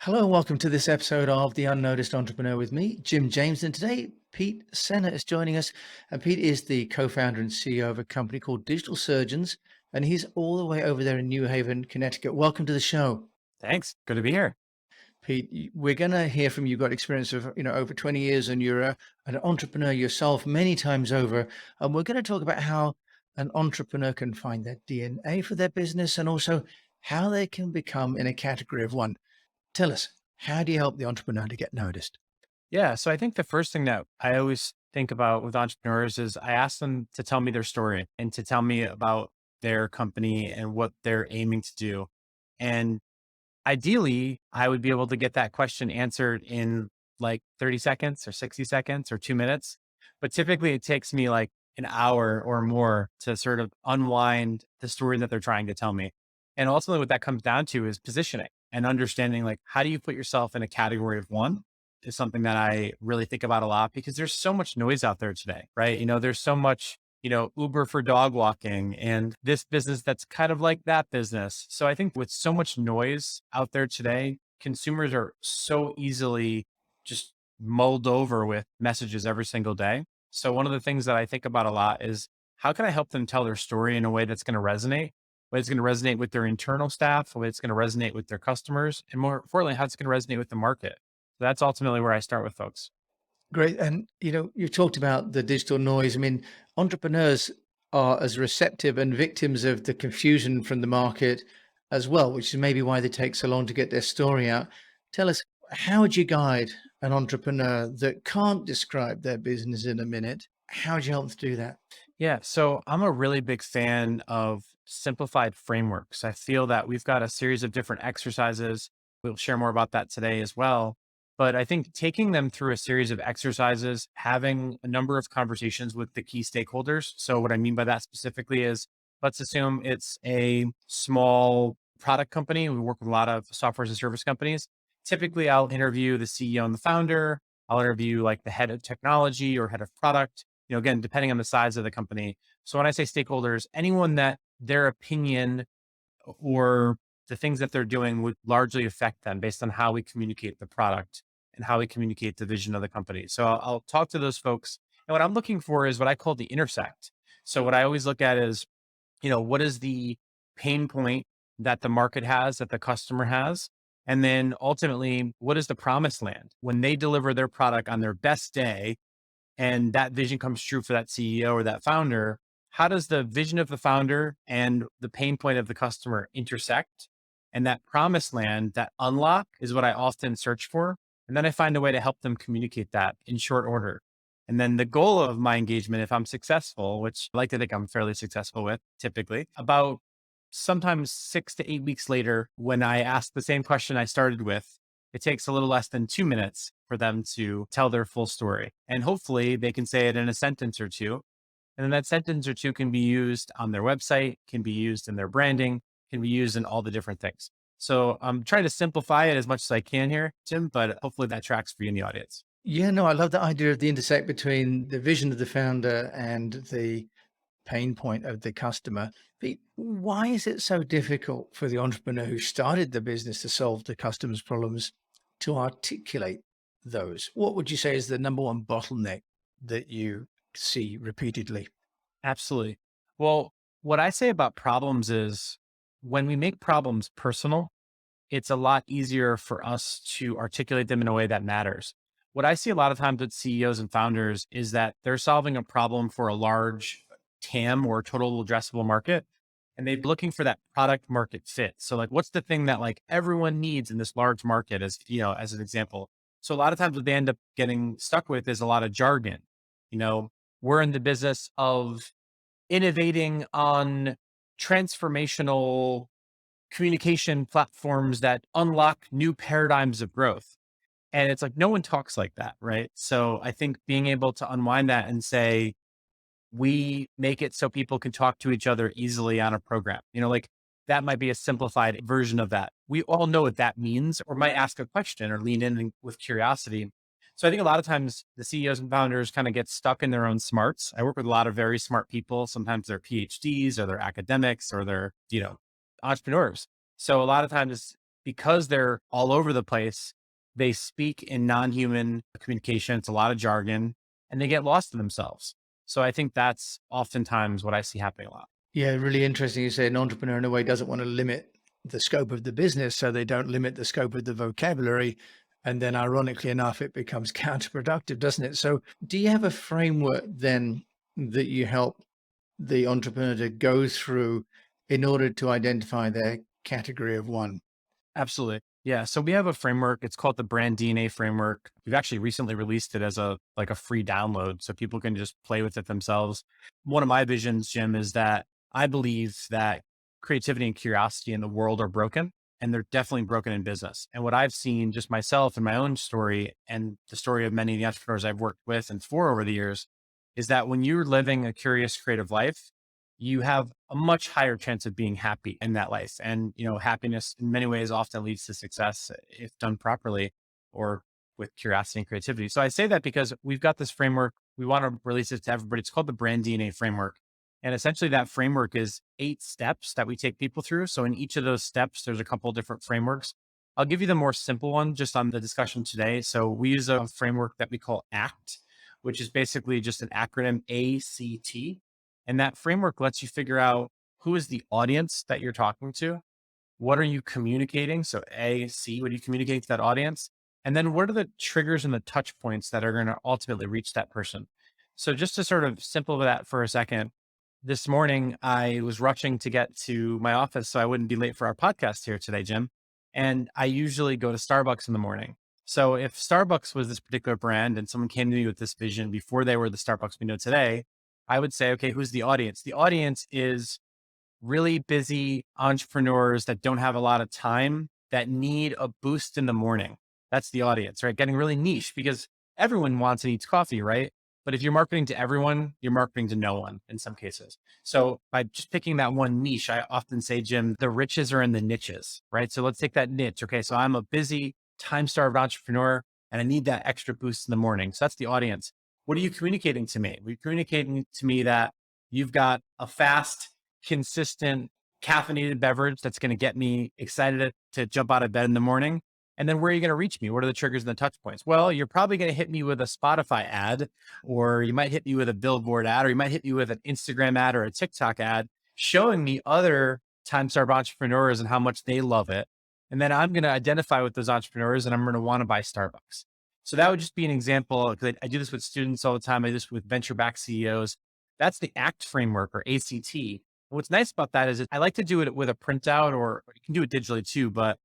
Hello and welcome to this episode of The Unnoticed Entrepreneur with me, Jim James. And today, Pete Sena is joining us. And Pete is the co-founder and CEO of a company called Digital Surgeons. And he's all the way over there in New Haven, Connecticut. Welcome to the show. Thanks. Good to be here. Pete, we're going to hear from you. You've got experience of, over 20 years and you're an entrepreneur yourself many times over. And we're going to talk about how an entrepreneur can find their DNA for their business and also how they can become in a category of one. Tell us, how do you help the entrepreneur to get noticed? Yeah. So I think the first thing that I always think about with entrepreneurs is I ask them to tell me their story and to tell me about their company and what they're aiming to do. And ideally, I would be able to get that question answered in like 30 seconds or 60 seconds or 2 minutes. But typically, it takes me like an hour or more to sort of unwind the story that they're trying to tell me. And ultimately, what that comes down to is positioning and understanding like, how do you put yourself in a category of one is something that I really think about a lot because there's so much noise out there today, right? There's so much Uber for dog walking and this business that's kind of like that business. So I think with so much noise out there today, consumers are so easily just mulled over with messages every single day. So one of the things that I think about a lot is how can I help them tell their story in a way that's going to resonate, way it's going to resonate with their internal staff, way it's going to resonate with their customers, and more importantly, how it's going to resonate with the market. So that's ultimately where I start with folks. Great. And, you talked about the digital noise. I mean, entrepreneurs are as receptive and victims of the confusion from the market as well, which is maybe why they take so long to get their story out. Tell us, how would you guide an entrepreneur that can't describe their business in a minute? How would you help them to do that? Yeah, so I'm a really big fan of simplified frameworks. I feel that we've got a series of different exercises. We'll share more about that today as well. But I think taking them through a series of exercises, having a number of conversations with the key stakeholders. So, what I mean by that specifically is let's assume it's a small product company. We work with a lot of software as a service companies. Typically, I'll interview the CEO and the founder. I'll interview like the head of technology or head of product, again, depending on the size of the company. So when I say stakeholders, anyone that their opinion or the things that they're doing would largely affect them based on how we communicate the product and how we communicate the vision of the company. So I'll talk to those folks. And what I'm looking for is what I call the intersect. So what I always look at is, what is the pain point that the market has, that the customer has? And then ultimately, what is the promised land when they deliver their product on their best day and that vision comes true for that CEO or that founder, how does the vision of the founder and the pain point of the customer intersect? And that promised land, that unlock is what I often search for. And then I find a way to help them communicate that in short order. And then the goal of my engagement, if I'm successful, which I like to think I'm fairly successful with typically, about sometimes 6 to 8 weeks later, when I ask the same question I started with, it takes a little less than 2 minutes for them to tell their full story. And hopefully they can say it in a sentence or two. And then that sentence or two can be used on their website, can be used in their branding, can be used in all the different things. So I'm trying to simplify it as much as I can here, Jim, but hopefully that tracks for you in the audience. Yeah, no, I love the idea of the intersect between the vision of the founder and the pain point of the customer. But why is it so difficult for the entrepreneur who started the business to solve the customer's problems to articulate those? What would you say is the number one bottleneck that you see repeatedly? Absolutely. Well, what I say about problems is when we make problems personal, it's a lot easier for us to articulate them in a way that matters. What I see a lot of times with CEOs and founders is that they're solving a problem for a large TAM or total addressable market, and they're looking for that product market fit. So like, what's the thing that like everyone needs in this large market as, as an example. So a lot of times what they end up getting stuck with is a lot of jargon. You know, we're in the business of innovating on transformational communication platforms that unlock new paradigms of growth. And it's like no one talks like that, right? So I think being able to unwind that and say, we make it so people can talk to each other easily on a program, like that might be a simplified version of that. We all know what that means, or might ask a question or lean in with curiosity. So I think a lot of times the CEOs and founders kind of get stuck in their own smarts. I work with a lot of very smart people. Sometimes they're PhDs or they're academics or they're, entrepreneurs. So a lot of times because they're all over the place, they speak in non-human communication. It's a lot of jargon and they get lost in themselves. So I think that's oftentimes what I see happening a lot. Yeah, really interesting. You say an entrepreneur in a way doesn't want to limit the scope of the business, so they don't limit the scope of the vocabulary. And then, ironically enough, it becomes counterproductive, doesn't it? So, do you have a framework then that you help the entrepreneur to go through in order to identify their category of one? Absolutely. Yeah. So we have a framework. It's called the brand DNA framework. We've actually recently released it as a free download so people can just play with it themselves. One of my visions, Jim, is that I believe that creativity and curiosity in the world are broken, and they're definitely broken in business. And what I've seen just myself and my own story and the story of many of the entrepreneurs I've worked with and for over the years is that when you're living a curious creative life, you have a much higher chance of being happy in that life. And, happiness in many ways often leads to success if done properly or with curiosity and creativity. So I say that because we've got this framework. We want to release it to everybody. It's called the brand DNA framework. And essentially that framework is 8 steps that we take people through. So in each of those steps, there's a couple of different frameworks. I'll give you the more simple one just on the discussion today. So we use a framework that we call ACT, which is basically just an acronym ACT. And that framework lets you figure out who is the audience that you're talking to. What are you communicating? So A, C, what are you communicating to that audience? And then what are the triggers and the touch points that are going to ultimately reach that person? So just to sort of simplify that for a second, this morning I was rushing to get to my office so I wouldn't be late for our podcast here today, Jim. And I usually go to Starbucks in the morning. So if Starbucks was this particular brand and someone came to me with this vision before they were the Starbucks we know today, I would say, okay, who's the audience? The audience is really busy entrepreneurs that don't have a lot of time that need a boost in the morning. That's the audience, right? Getting really niche because everyone wants and eats coffee, right? But if you're marketing to everyone, you're marketing to no one in some cases. So by just picking that one niche, I often say, Jim, the riches are in the niches, right? So let's take that niche. Okay. So I'm a busy, time starved entrepreneur and I need that extra boost in the morning. So that's the audience. What are you communicating to me? We're communicating to me that you've got a fast, consistent caffeinated beverage that's going to get me excited to jump out of bed in the morning. And then where are you going to reach me? What are the triggers and the touch points? Well, you're probably going to hit me with a Spotify ad, or you might hit me with a billboard ad, or you might hit me with an Instagram ad or a TikTok ad showing me other time starved entrepreneurs and how much they love it. And then I'm going to identify with those entrepreneurs and I'm going to want to buy Starbucks. So that would just be an example because I do this with students all the time. I do this with venture backed CEOs. That's the ACT framework or ACT. What's nice about that is I like to do it with a printout or you can do it digitally too. But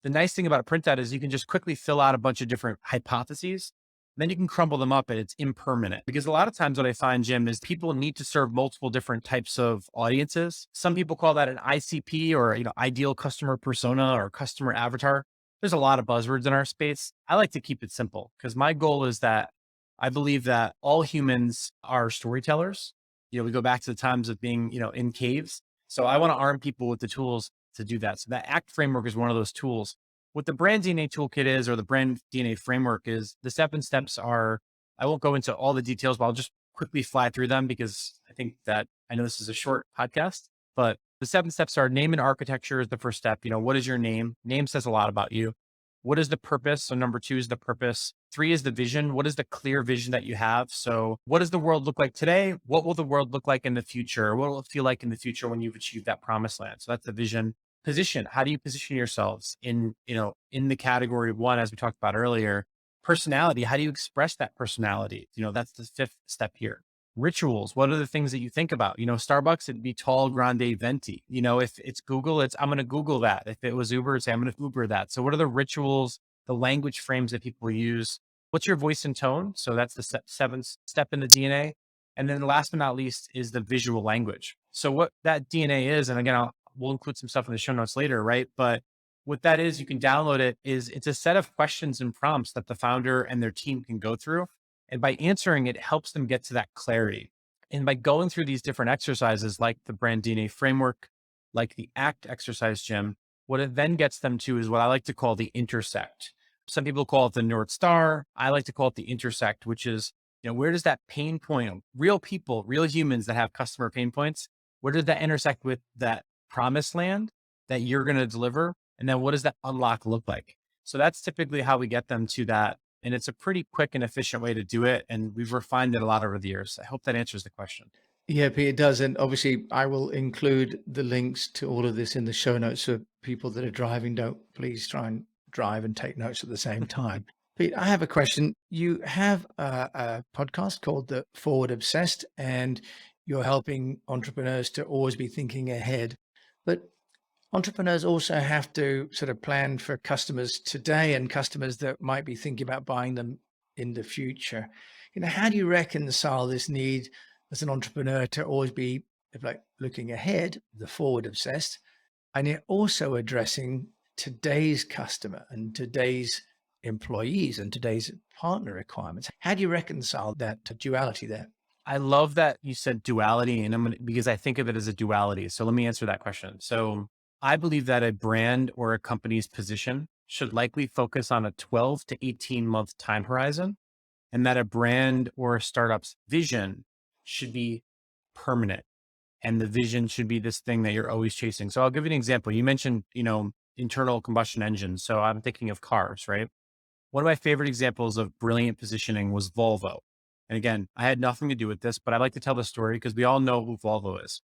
the nice thing about a printout is you can just quickly fill out a bunch of different hypotheses. Then you can crumble them up and it's impermanent. Because a lot of times what I find, Jim, is people need to serve multiple different types of audiences. Some people call that an ICP or, ideal customer persona or customer avatar. There's a lot of buzzwords in our space. I like to keep it simple because my goal is that I believe that all humans are storytellers. We go back to the times of being, in caves. So I want to arm people with the tools to do that. So that ACT framework is one of those tools. What the brand DNA toolkit is, or the brand DNA framework is, the 7 steps are, I won't go into all the details, but I'll just quickly fly through them because I think that I know this is a short podcast, but the 7 steps are name and architecture is the first step. What is your name? Name says a lot about you. What is the purpose? So number 2 is the purpose. 3 is the vision. What is the clear vision that you have? So what does the world look like today? What will the world look like in the future? What will it feel like in the future when you've achieved that promised land? So that's the vision. Position. How do you position yourselves in the category of one, as we talked about earlier? Personality. How do you express that personality? That's the 5th step here. Rituals. What are the things that you think about? Starbucks, it'd be tall, grande, venti. If it's Google, I'm going to Google that. If it was Uber, say I'm going to Uber that. So what are the rituals, the language frames that people use? What's your voice and tone? So that's the 7th step in the DNA. And then last but not least is the visual language. So what that DNA is, and again, we'll include some stuff in the show notes later, right? But what that is, you can download it, it's a set of questions and prompts that the founder and their team can go through. And by answering it, helps them get to that clarity. And by going through these different exercises, like the brand DNA framework, like the ACT exercise, Jim, what it then gets them to is what I like to call the intersect. Some people call it the North Star. I like to call it the intersect, which is, where does that pain point, real people, real humans that have customer pain points, where does that intersect with that promised land that you're going to deliver? And then what does that unlock look like? So that's typically how we get them to that. And it's a pretty quick and efficient way to do it. And we've refined it a lot over the years. I hope that answers the question. Yeah, Pete, it does. And obviously, I will include the links to all of this in the show notes so people that are driving don't please try and drive and take notes at the same time. Pete, I have a question. You have a podcast called The Forward Obsessed, and you're helping entrepreneurs to always be thinking ahead. But entrepreneurs also have to sort of plan for customers today and customers that might be thinking about buying them in the future. How do you reconcile this need as an entrepreneur to always be if like looking ahead, the forward obsessed, and yet also addressing today's customer and today's employees and today's partner requirements? How do you reconcile that to duality there? I love that you said duality, and because I think of it as a duality. So let me answer that question. So I believe that a brand or a company's position should likely focus on a 12 to 18-month time horizon, and that a brand or a startup's vision should be permanent. And the vision should be this thing that you're always chasing. So I'll give you an example. You mentioned, internal combustion engines. So I'm thinking of cars, right? One of my favorite examples of brilliant positioning was Volvo. And again, I had nothing to do with this, but I like to tell the story because we all know who Volvo is.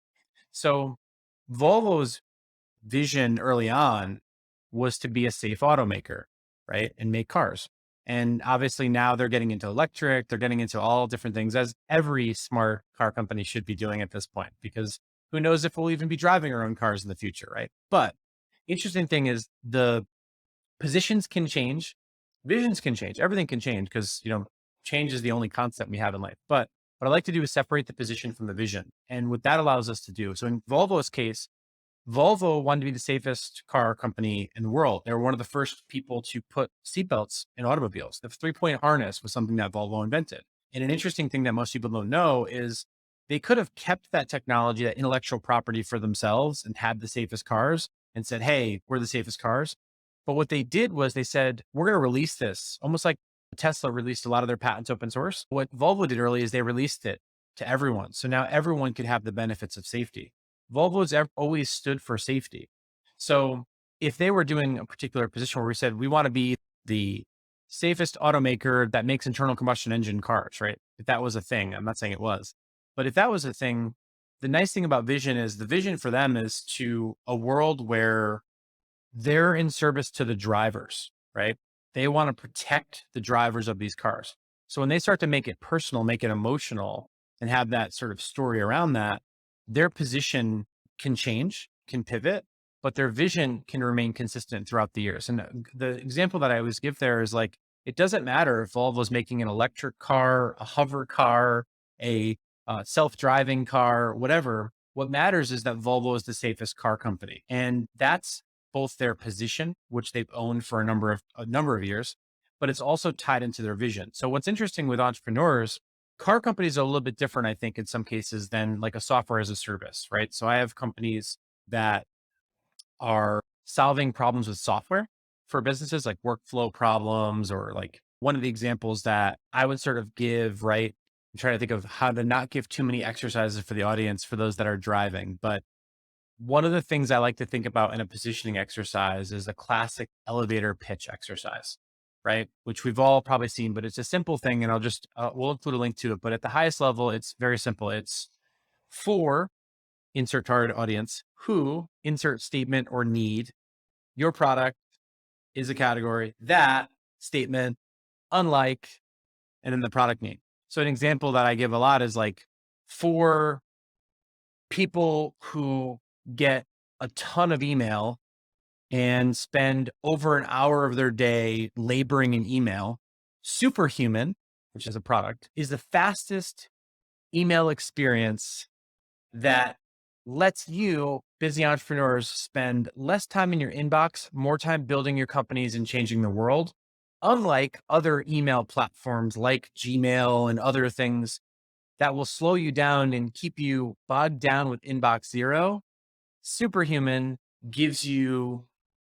So Volvo's vision early on was to be a safe automaker, right? And make cars. And obviously now they're getting into electric, they're getting into all different things, as every smart car company should be doing at this point, because who knows if we'll even be driving our own cars in the future, right? But interesting thing is the positions can change, visions can change, everything can change because, change is the only constant we have in life. But what I like to do is separate the position from the vision. And what that allows us to do. So in Volvo's case, Volvo wanted to be the safest car company in the world. They were one of the first people to put seatbelts in automobiles. The 3-point harness was something that Volvo invented. And an interesting thing that most people don't know is they could have kept that technology, that intellectual property for themselves and had the safest cars and said, hey, we're the safest cars. But what they did was they said, we're going to release this almost like Tesla released a lot of their patents open source. What Volvo did early is they released it to everyone. So now everyone could have the benefits of safety. Volvo's always stood for safety. So if they were doing a particular position where we said, we want to be the safest automaker that makes internal combustion engine cars, right? If that was a thing, I'm not saying it was, but if that was a thing, the nice thing about vision is the vision for them is to a world where they're in service to the drivers, right? They want to protect the drivers of these cars. So when they start to make it personal, make it emotional, and have that sort of story around that, their position can change, can pivot, but their vision can remain consistent throughout the years. And the example that I always give there is like, it doesn't matter if Volvo's making an electric car, a hover car, a self-driving car, whatever. What matters is that Volvo is the safest car company. And that's both their position, which they've owned for a number of years, but it's also tied into their vision. So what's interesting with entrepreneurs, car companies are a little bit different, I think, in some cases than like a software as a service, right? So I have companies that are solving problems with software for businesses, like workflow problems, or like one of the examples that I would sort of give, right? I'm trying to think of how to not give too many exercises for the audience for those that are driving, but one of the things I like to think about in a positioning exercise is a classic elevator pitch exercise, right? Which we've all probably seen, but it's a simple thing. And we'll include a link to it. But at the highest level, it's very simple. It's for insert target audience, who, insert statement or need, your product is a category, that statement, unlike, and then the product name. So an example that I give a lot is like for people who get a ton of email and spend over an hour of their day laboring in email, Superhuman, which is a product, is the fastest email experience that lets you, busy entrepreneurs, spend less time in your inbox, more time building your companies and changing the world. Unlike other email platforms like Gmail and other things that will slow you down and keep you bogged down with inbox zero, Superhuman gives you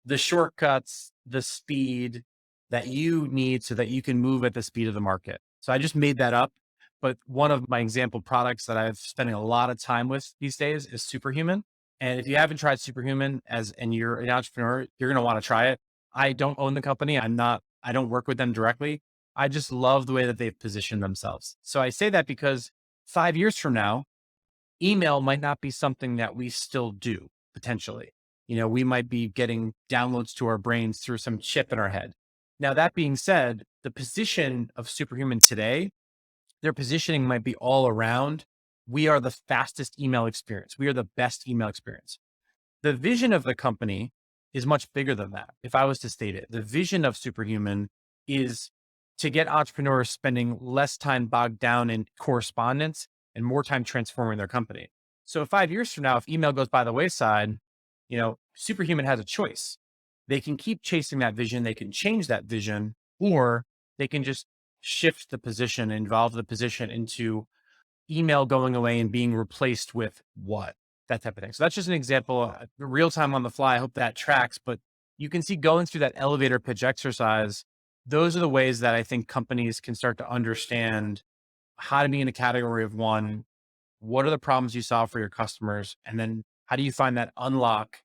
the shortcuts, the speed that you need so that you can move at the speed of the market. So I just made that up. But one of my example products that I've spending a lot of time with these days is Superhuman. And if you haven't tried Superhuman and you're an entrepreneur, you're going to want to try it. I don't own the company. I don't work with them directly. I just love the way that they've positioned themselves. So I say that because 5 years from now, email might not be something that we still do potentially. We might be getting downloads to our brains through some chip in our head. Now, that being said, the position of Superhuman today, their positioning might be all around. We are the fastest email experience. We are the best email experience. The vision of the company is much bigger than that. If I was to state it, the vision of Superhuman is to get entrepreneurs spending less time bogged down in correspondence and more time transforming their company. So 5 years from now, if email goes by the wayside, Superhuman has a choice. They can keep chasing that vision, they can change that vision, or they can just shift the position, involve the position into email going away and being replaced with what? That type of thing. So that's just an example, real time on the fly. I hope that tracks, but you can see going through that elevator pitch exercise. Those are the ways that I think companies can start to understand how to be in a category of one. What are the problems you solve for your customers? And then how do you find that unlock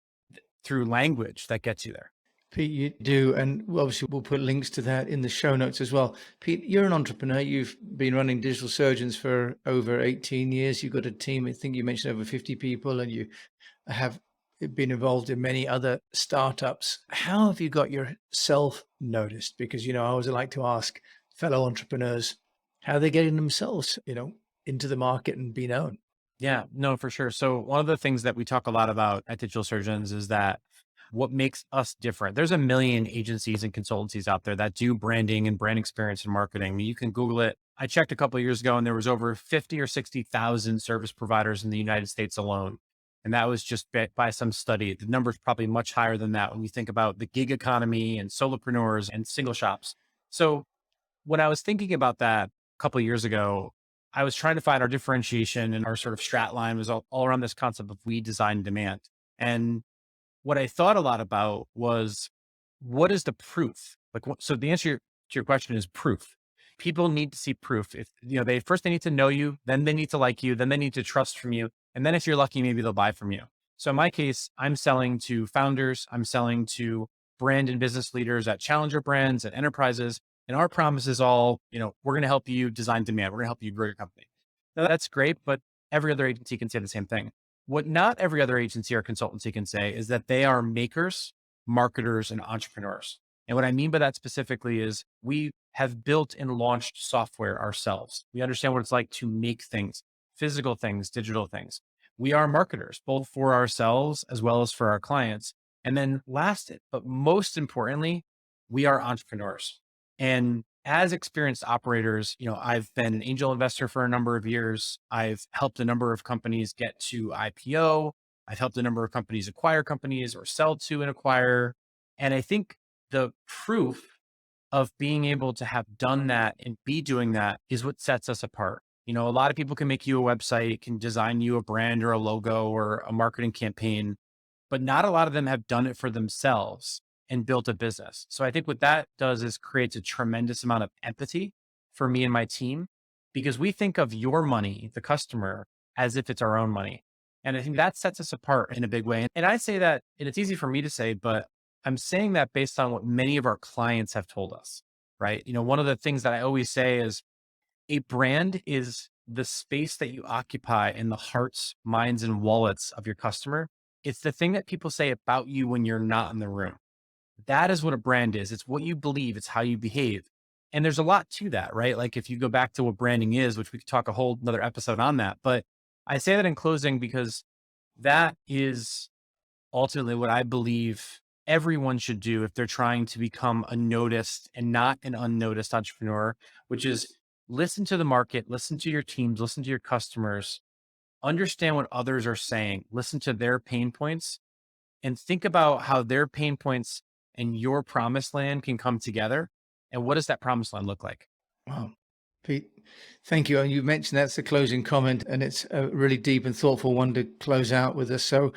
through language that gets you there? Pete, you do. And obviously, we'll put links to that in the show notes as well. Pete, you're an entrepreneur. You've been running digital surgeons for over 18 years. You've got a team, I think you mentioned over 50 people, and you have been involved in many other startups. How have you got yourself noticed? Because, I always like to ask fellow entrepreneurs how they're getting themselves, into the market and be known. Yeah, no, for sure. So one of the things that we talk a lot about at Digital Surgeons is that what makes us different. There's a million agencies and consultancies out there that do branding and brand experience and marketing. I mean, you can Google it. I checked a couple of years ago and there was over 50 or 60,000 service providers in the United States alone. And that was just by some study. The number is probably much higher than that when you think about the gig economy and solopreneurs and single shops. So when I was thinking about that a couple of years ago, I was trying to find our differentiation, and our sort of strat line was all around this concept of we design demand. And what I thought a lot about was, what is the proof? Like, so the answer to your question is proof. People need to see proof. If they need to know you, then they need to like you, then they need to trust from you, and then if you're lucky, maybe they'll buy from you. So in my case, I'm selling to founders, I'm selling to brand and business leaders at challenger brands and enterprises, and our promise is all, we're going to help you design demand, we're going to help you grow your company. Now that's great, but every other agency can say the same thing. What not every other agency or consultancy can say is that they are makers, marketers, and entrepreneurs. And what I mean by that specifically is we have built and launched software ourselves. We understand what it's like to make things, physical things, digital things. We are marketers, both for ourselves as well as for our clients. And then last, but most importantly, we are entrepreneurs. And as experienced operators, I've been an angel investor for a number of years. I've helped a number of companies get to IPO. I've helped a number of companies acquire companies or sell to an acquirer. And I think the proof of being able to have done that and be doing that is what sets us apart. A lot of people can make you a website, can design you a brand or a logo or a marketing campaign, but not a lot of them have done it for themselves and built a business. So I think what that does is creates a tremendous amount of empathy for me and my team, because we think of your money, the customer, as if it's our own money. And I think that sets us apart in a big way. And I say that, and it's easy for me to say, but I'm saying that based on what many of our clients have told us, right? One of the things that I always say is a brand is the space that you occupy in the hearts, minds, and wallets of your customer. It's the thing that people say about you when you're not in the room. That is what a brand is. It's what you believe, it's how you behave. And there's a lot to that, right? Like if you go back to what branding is, which we could talk a whole another episode on that. But I say that in closing because that is ultimately what I believe everyone should do if they're trying to become a noticed and not an unnoticed entrepreneur, which is listen to the market, listen to your teams, listen to your customers, understand what others are saying, listen to their pain points, and think about how their pain points and your promised land can come together. And what does that promised land look like? Wow. Pete, thank you. And you mentioned that's the closing comment, and it's a really deep and thoughtful one to close out with us. So,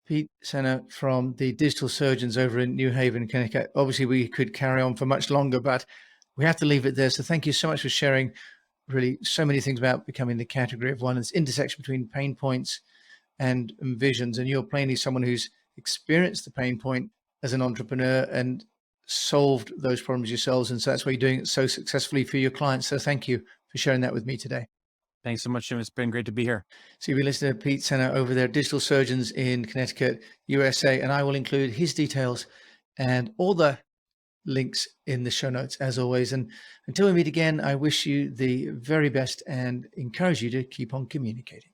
Pete Sena from the Digital Surgeons over in New Haven, Connecticut. Obviously, we could carry on for much longer, but we have to leave it there. So, thank you so much for sharing really so many things about becoming the category of one. It's intersection between pain points and visions. And you're plainly someone who's experienced the pain point as an entrepreneur and solved those problems yourselves. And so that's why you're doing it so successfully for your clients. So thank you for sharing that with me today. Thanks so much, Jim. It's been great to be here. So you've been listening to Pete Sena over there, Digital Surgeons in Connecticut, USA, and I will include his details and all the links in the show notes as always. And until we meet again, I wish you the very best and encourage you to keep on communicating.